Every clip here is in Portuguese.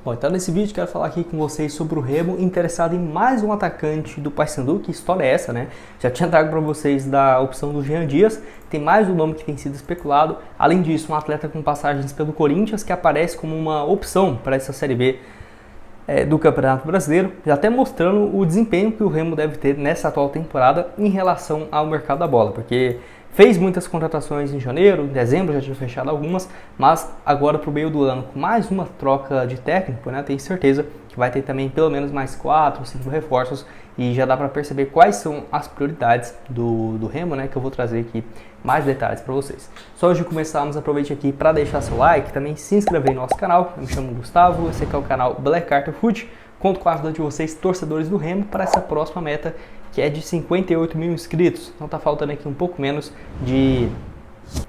Bom, então nesse vídeo quero falar aqui com vocês sobre o Remo interessado em mais um atacante do Paysandu. Que história é essa, né? Já tinha trago para vocês da opção do Jean Dias, tem mais um nome que tem sido especulado. Além disso, um atleta com passagens pelo Corinthians que aparece como uma opção para essa Série B do Campeonato Brasileiro, já até mostrando o desempenho que o Remo deve ter nessa atual temporada em relação ao mercado da bola, porque fez muitas contratações em janeiro, em dezembro já tinha fechado algumas, mas agora para o meio do ano, com mais uma troca de técnico, né, tenho certeza que vai ter também pelo menos mais 4 ou 5 reforços e já dá para perceber quais são as prioridades do Remo, né, que eu vou trazer aqui mais detalhes para vocês. Só antes de começarmos, aproveite aqui para deixar seu like, também se inscrever no nosso canal. Eu me chamo Gustavo, esse aqui é o canal Black Carter Foot. Conto com a ajuda de vocês, torcedores do Remo, para essa próxima meta, que é de 58 mil inscritos. Então tá faltando aqui um pouco menos de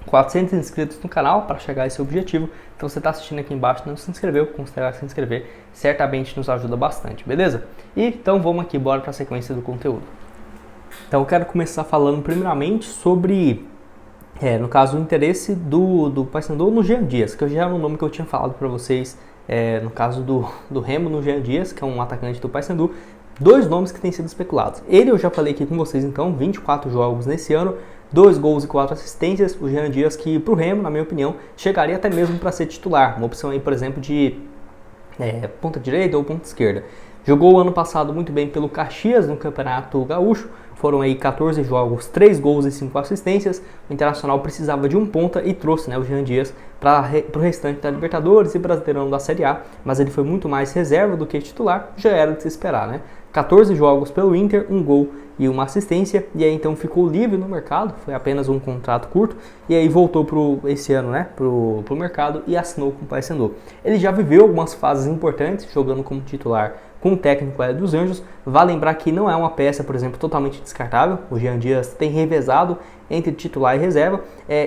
400 inscritos no canal para chegar a esse objetivo. Então você está assistindo aqui embaixo, não se inscreveu, considere se inscrever, certamente nos ajuda bastante, beleza? E então vamos aqui, bora para a sequência do conteúdo. Então eu quero começar falando primeiramente sobre, no caso, o interesse do Paysandu no Jean Dias, que já era um nome que eu tinha falado para vocês, no caso do Remo no Jean Dias, que é um atacante do Paysandu. Dois nomes que têm sido especulados. Ele eu já falei aqui com vocês, então, 24 jogos nesse ano, 2 gols e 4 assistências. O Jean Dias, que pro Remo, na minha opinião, chegaria até mesmo para ser titular. Uma opção aí, por exemplo, de ponta direita ou ponta esquerda. Jogou o ano passado muito bem pelo Caxias no Campeonato Gaúcho. Foram aí 14 jogos, 3 gols e 5 assistências. O Internacional precisava de um ponta e trouxe, o Jean Dias para o restante da Libertadores e Brasileirão da Série A. Mas ele foi muito mais reserva do que titular, já era de se esperar, né? 14 jogos pelo Inter, 1 gol e 1 assistência, e aí então ficou livre no mercado, foi apenas um contrato curto, e aí voltou esse ano, pro mercado e assinou com o Paysandu. Ele já viveu algumas fases importantes, jogando como titular com o técnico Hélio dos Anjos. Vale lembrar que não é uma peça, por exemplo, totalmente descartável. O Jean Dias tem revezado entre titular e reserva,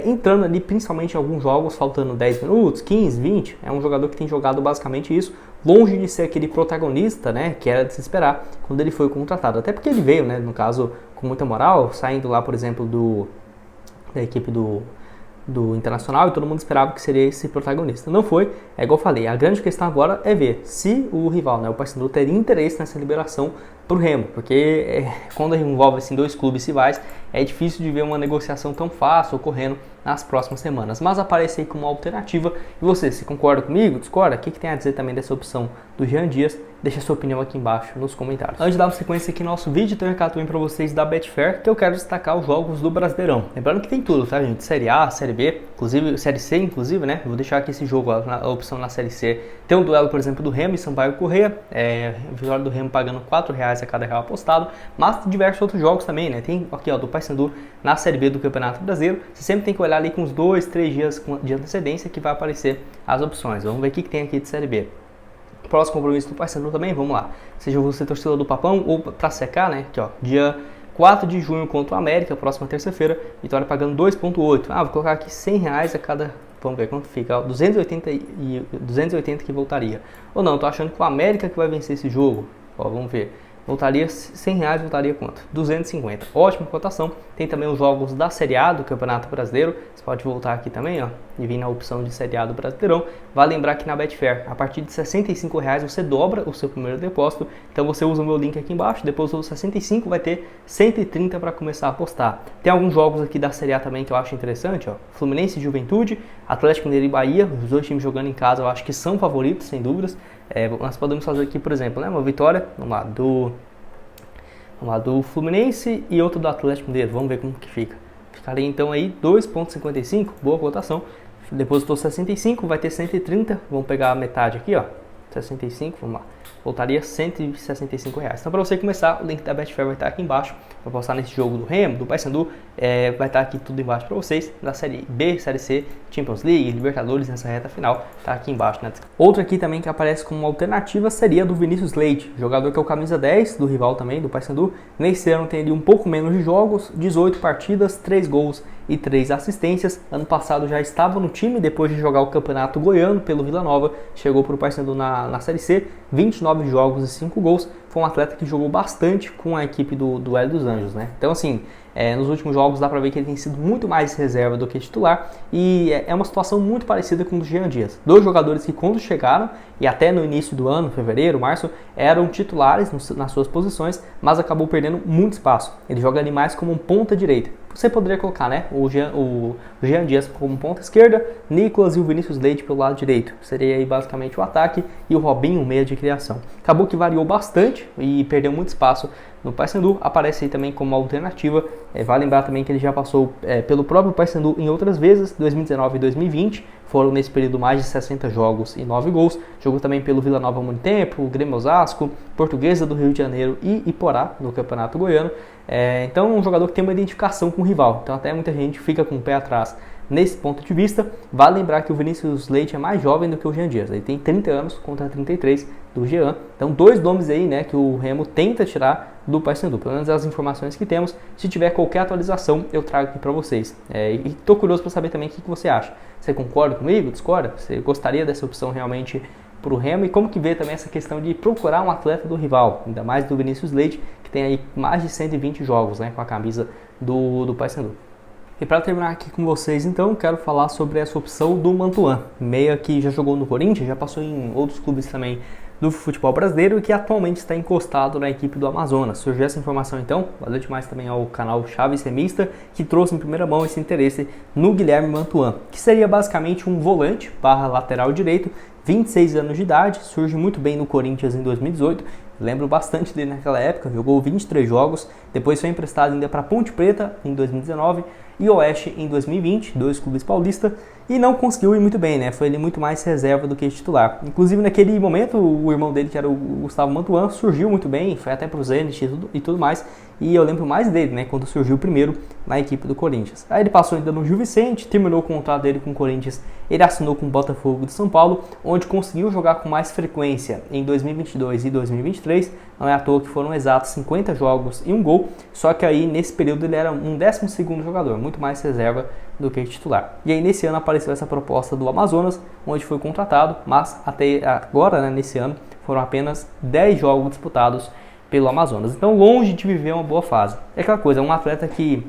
entrando ali principalmente em alguns jogos, faltando 10 minutos, 15, 20. É um jogador que tem jogado basicamente isso, longe de ser aquele protagonista, né, que era de se esperar quando ele foi contratado. Até porque ele veio, né, no caso, com muita moral, saindo lá, por exemplo, da equipe do Internacional, e todo mundo esperava que seria esse protagonista. Não foi, é igual eu falei, a grande questão agora é ver se o rival, o Paysandu, teria interesse nessa liberação para o Remo, porque quando envolve assim, dois clubes rivais, é difícil de ver uma negociação tão fácil ocorrendo nas próximas semanas, mas aparece aí como uma alternativa. E você, se concorda comigo, discorda? O que tem a dizer também dessa opção do Jean Dias? Deixa sua opinião aqui embaixo nos comentários. Antes de dar uma sequência aqui no nosso vídeo, tem um recado também para vocês da Betfair, que eu quero destacar os jogos do Brasileirão. Lembrando que tem tudo, tá, gente? Série A, Série B, inclusive Série C, inclusive, né? Eu vou deixar aqui esse jogo, a opção na Série C. Tem um duelo, por exemplo, do Remo e Sampaio Corrêa, vitória do Remo pagando R$4 a cada real apostado, mas tem diversos outros jogos também, né? Tem aqui, ó, do Paysandu na Série B do Campeonato Brasileiro. Você sempre tem que olhar ali com uns 2, 3 dias de antecedência que vai aparecer as opções. Vamos ver o que tem aqui de Série B. Próximo compromisso do Paysandu também, vamos lá. Seja você torcedor do Papão ou para secar, né? Aqui, ó, dia 4 de junho contra o América, próxima terça-feira, vitória pagando 2,8. Vou colocar aqui R$100 a cada, vamos ver quanto fica, 280 que voltaria. Ou não, tô achando que o América que vai vencer esse jogo. Ó, vamos ver. Voltaria R$100, voltaria quanto? 250. Ótima cotação. Tem também os jogos da Série A do Campeonato Brasileiro. Você pode voltar aqui também, ó, e vir na opção de Série A do Brasileirão. Vale lembrar que na Betfair, a partir de R$65 você dobra o seu primeiro depósito. Então você usa o meu link aqui embaixo. Depois dos 65 vai ter 130 para começar a apostar. Tem alguns jogos aqui da Série A também que eu acho interessante, ó. Fluminense e Juventude, Atlético Mineiro e Bahia. Os dois times jogando em casa eu acho que são favoritos, sem dúvidas. Nós podemos fazer aqui, por exemplo, uma vitória, do Fluminense e outro do Atlético Mineiro. Vamos ver como que fica. Ficaria então aí 2,55, boa cotação. Depositou 65, vai ter 130. Vamos pegar a metade aqui, ó. 65, vamos lá. Voltaria R$165. Então, para você começar, o link da Betfair vai estar aqui embaixo. Para postar nesse jogo do Remo, do Paysandu, vai estar aqui tudo embaixo para vocês. Da Série B, Série C, Champions League, Libertadores, nessa reta final, tá aqui embaixo na descrição. Outro aqui também que aparece como uma alternativa seria do Vinícius Leite, jogador que é o camisa 10 do rival também, do Paysandu. Nesse ano tem ali um pouco menos de jogos, 18 partidas, 3 gols e 3 assistências. Ano passado já estava no time, depois de jogar o Campeonato Goiano pelo Vila Nova, chegou para o Paysandu na Série C, 29 jogos e 5 gols. Foi um atleta que jogou bastante com a equipe do Hélio dos Anjos, né? Então, assim, nos últimos jogos dá para ver que ele tem sido muito mais reserva do que titular, e é uma situação muito parecida com o do Jean Dias. Dois jogadores que quando chegaram, e até no início do ano, fevereiro, março, eram titulares nas suas posições, mas acabou perdendo muito espaço. Ele joga ali mais como um ponta direita. Você poderia colocar, né, o Jean Dias como ponta esquerda, Nicolas e o Vinícius Leite pelo lado direito. Seria aí basicamente o ataque, e o Robinho o meia de criação. Acabou que variou bastante e perdeu muito espaço no Paysandu, aparece aí também como alternativa. Vale lembrar também que ele já passou pelo próprio Paysandu em outras vezes, 2019 e 2020, foram nesse período mais de 60 jogos e 9 gols. Jogou também pelo Vila Nova há muito tempo, Grêmio Osasco, Portuguesa do Rio de Janeiro e Iporá no Campeonato Goiano. Então é um jogador que tem uma identificação com o rival, então até muita gente fica com o pé atrás nesse ponto de vista. Vale lembrar que o Vinícius Leite é mais jovem do que o Jean Dias, ele tem 30 anos contra 33 do Jean. Então dois nomes aí, né, que o Remo tenta tirar do Paysandu, pelo menos as informações que temos. Se tiver qualquer atualização eu trago aqui para vocês. E estou curioso para saber também o que você acha. Você concorda comigo? Discorda? Você gostaria dessa opção realmente para o Remo? E como que vê também essa questão de procurar um atleta do rival, ainda mais do Vinícius Leite, que tem aí mais de 120 jogos, né, com a camisa do Paysandu. E para terminar aqui com vocês, então, quero falar sobre essa opção do Mantuan, meia que já jogou no Corinthians, já passou em outros clubes também do futebol brasileiro e que atualmente está encostado na equipe do Amazonas. Surgiu essa informação, então, valeu demais também ao canal Chaves Remista, que trouxe em primeira mão esse interesse no Guilherme Mantuan, que seria basicamente um volante barra lateral direito, 26 anos de idade, surge muito bem no Corinthians em 2018, lembro bastante dele naquela época, jogou 23 jogos, depois foi emprestado ainda para Ponte Preta em 2019 e Oeste em 2020, dois clubes paulistas, e não conseguiu ir muito bem, né? Foi ele muito mais reserva do que titular. Inclusive naquele momento o irmão dele, que era o Gustavo Mantuan, surgiu muito bem, foi até pro Zenit e tudo mais, e eu lembro mais dele, né, quando surgiu primeiro na equipe do Corinthians. Aí ele passou ainda no Gil Vicente, terminou o contrato dele com o Corinthians, ele assinou com o Botafogo de São Paulo, onde conseguiu jogar com mais frequência em 2022 e 2023, não é à toa que foram exatos 50 jogos e um gol, só que aí nesse período ele era um 12º jogador, muito mais reserva do que titular. E aí nesse ano apareceu essa proposta do Amazonas, onde foi contratado, mas até agora, né, nesse ano, foram apenas 10 jogos disputados pelo Amazonas. Então longe de viver uma boa fase. É aquela coisa, é um atleta que,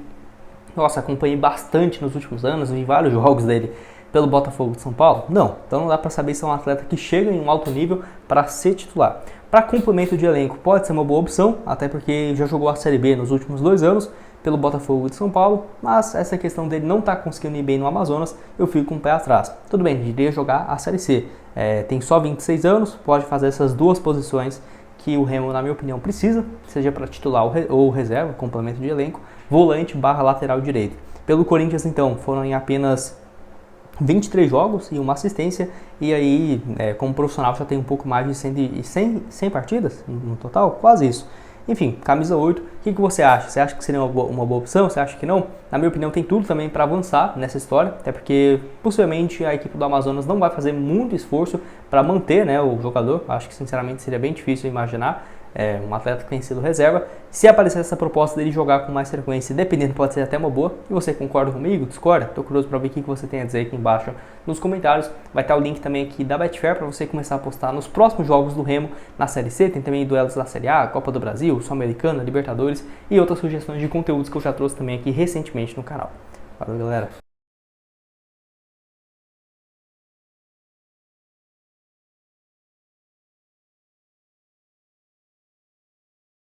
nossa, acompanhei bastante nos últimos anos, vi vários jogos dele pelo Botafogo de São Paulo? Não. Então não dá para saber se é um atleta que chega em um alto nível para ser titular. Para complemento de elenco pode ser uma boa opção, até porque já jogou a Série B nos últimos 2 anos pelo Botafogo de São Paulo, mas essa questão dele não estar conseguindo ir bem no Amazonas, eu fico com o pé atrás. Tudo bem, ele iria jogar a Série C, tem só 26 anos, pode fazer essas duas posições que o Remo, na minha opinião, precisa, seja para titular ou reserva, complemento de elenco, volante barra lateral direito. Pelo Corinthians, então, foram em apenas 23 jogos e uma assistência, e aí, como profissional, já tem um pouco mais de 100 partidas no total, quase isso. Enfim, camisa 8, o que você acha? Você acha que seria uma boa opção? Você acha que não? Na minha opinião, tem tudo também para avançar nessa história, até porque possivelmente a equipe do Amazonas não vai fazer muito esforço para manter, né, o jogador. Acho que sinceramente seria bem difícil imaginar um atleta que tem sido reserva. Se aparecer essa proposta dele jogar com mais frequência, dependendo, pode ser até uma boa. E você concorda comigo? Discorda? Estou curioso para ver o que você tem a dizer aqui embaixo nos comentários. Vai estar o link também aqui da Betfair para você começar a apostar nos próximos jogos do Remo na Série C. Tem também duelos da Série A, Copa do Brasil, Sul-Americana, Libertadores e outras sugestões de conteúdos que eu já trouxe também aqui recentemente no canal. Valeu, galera!